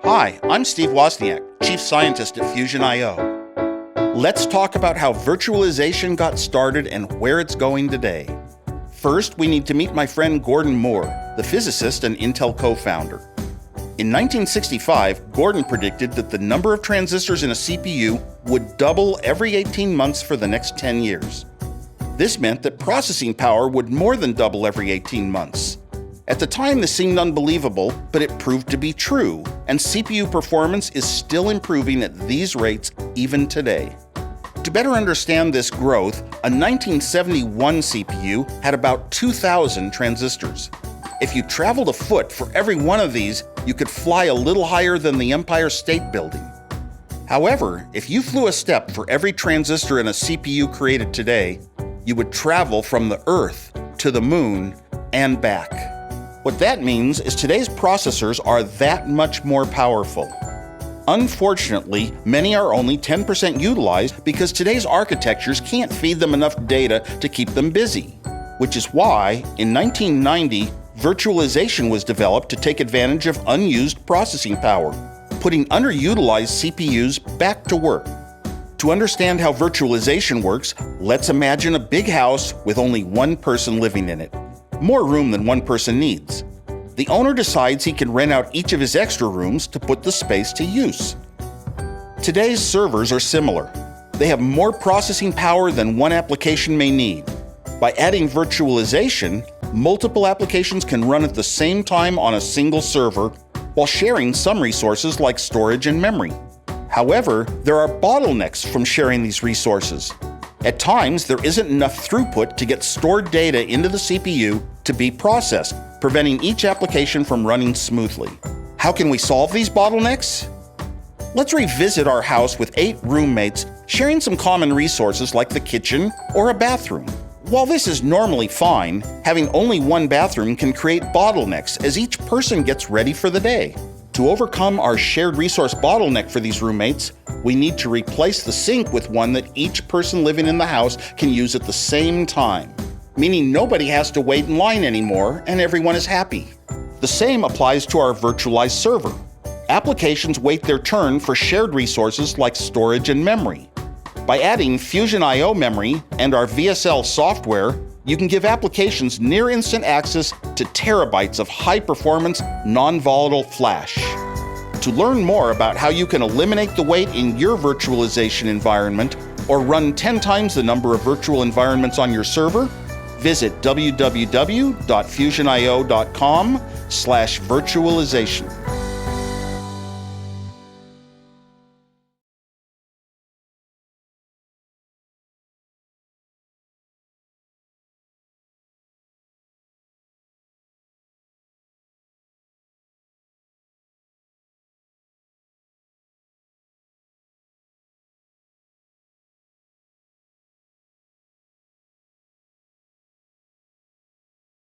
Hi, I'm Steve Wozniak, Chief Scientist at Fusion.io. Let's talk about how virtualization got started and where it's going today. First, we need to meet my friend Gordon Moore, the physicist and Intel co-founder. In 1965, Gordon predicted that the number of transistors in a CPU would double every 18 months for the next 10 years. This meant that processing power would more than double every 18 months. At the time, this seemed unbelievable, but it proved to be true, and CPU performance is still improving at these rates even today. To better understand this growth, a 1971 CPU had about 2,000 transistors. If you traveled afoot for every one of these, you could fly a little higher than the Empire State Building. However, if you flew a step for every transistor in a CPU created today, you would travel from the Earth to the Moon and back. What that means is today's processors are that much more powerful. Unfortunately, many are only 10% utilized because today's architectures can't feed them enough data to keep them busy. Which is why, in 1990, virtualization was developed to take advantage of unused processing power, putting underutilized CPUs back to work. To understand how virtualization works, let's imagine a big house with only one person living in it. More room than one person needs. The owner decides he can rent out each of his extra rooms to put the space to use. Today's servers are similar. They have more processing power than one application may need. By adding virtualization, multiple applications can run at the same time on a single server while sharing some resources like storage and memory. However, there are bottlenecks from sharing these resources. At times, there isn't enough throughput to get stored data into the CPU to be processed, preventing each application from running smoothly. How can we solve these bottlenecks? Let's revisit our house with 8 roommates sharing some common resources like the kitchen or a bathroom. While this is normally fine, having only one bathroom can create bottlenecks as each person gets ready for the day. To overcome our shared resource bottleneck for these roommates, we need to replace the sink with one that each person living in the house can use at the same time, meaning nobody has to wait in line anymore and everyone is happy. The same applies to our virtualized server. Applications wait their turn for shared resources like storage and memory. By adding Fusion.io memory and our VSL software, you can give applications near-instant access to terabytes of high-performance, non-volatile flash. To learn more about how you can eliminate the wait in your virtualization environment or run 10 times the number of virtual environments on your server, visit www.fusionio.com/virtualization.